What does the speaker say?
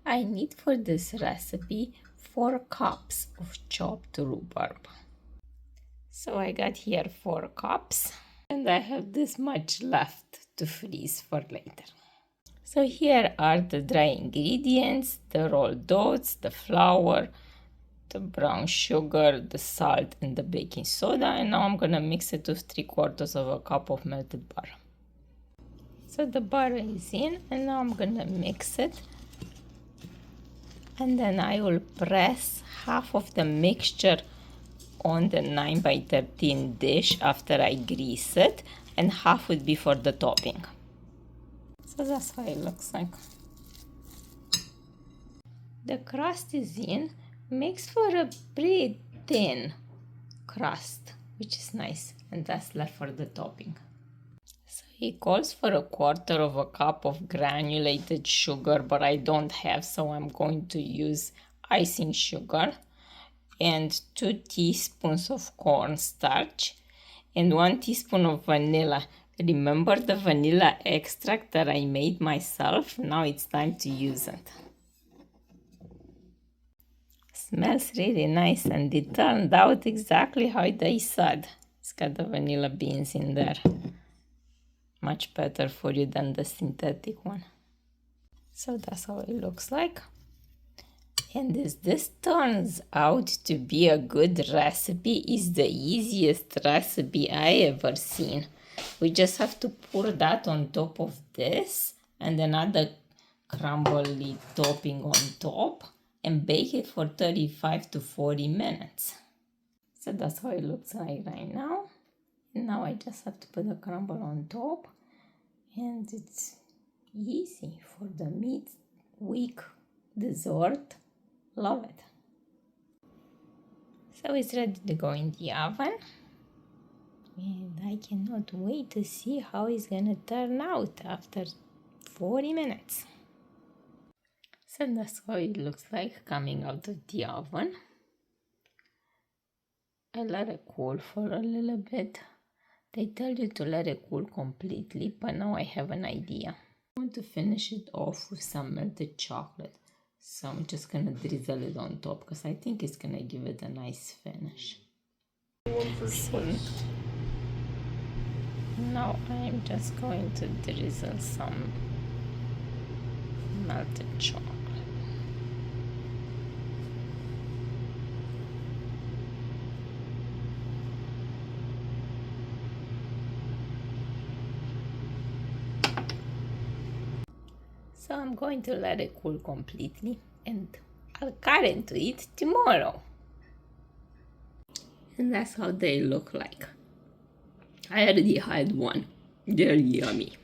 I need for this recipe 4 cups of chopped rhubarb. So I got here 4 cups and I have this much left to freeze for later. So here are the dry ingredients: the rolled oats, the flour, the brown sugar, the salt and the baking soda, and now I'm gonna mix it with 3/4 cup of melted butter. So the butter is in and now I'm gonna mix it, and then I will press half of the mixture on the 9x13 dish after I grease it, and half would be for the topping. So that's how it looks like. The crust is in, makes for a pretty thin crust, which is nice, and that's left for the topping. So it calls for 1/4 cup of granulated sugar, but I don't have, so I'm going to use icing sugar, and 2 teaspoons of cornstarch, and 1 teaspoon of vanilla. Remember the vanilla extract that I made myself? Now it's time to use it. Smells really nice, and it turned out exactly how they said. It's got the vanilla beans in there. Much better for you than the synthetic one. So that's how it looks like. And this turns out to be a good recipe. It's the easiest recipe I ever seen. We just have to pour that on top of this and then add the crumbly topping on top and bake it for 35 to 40 minutes. So that's how it looks like right now. And now I just have to put the crumble on top, and it's easy for the midweek dessert. Love it. So it's ready to go in the oven, and I cannot wait to see how it's gonna turn out after 40 minutes. So that's how it looks like coming out of the oven. I let it cool for a little bit. They tell you to let it cool completely, but now I have an idea. I want to finish it off with some melted chocolate. So I'm just gonna drizzle it on top because I think it's gonna give it a nice finish. So now I'm just going to drizzle some melted chocolate. So I'm going to let it cool completely, and I'll cut into it tomorrow. And that's how they look like. I already had one. They're yummy.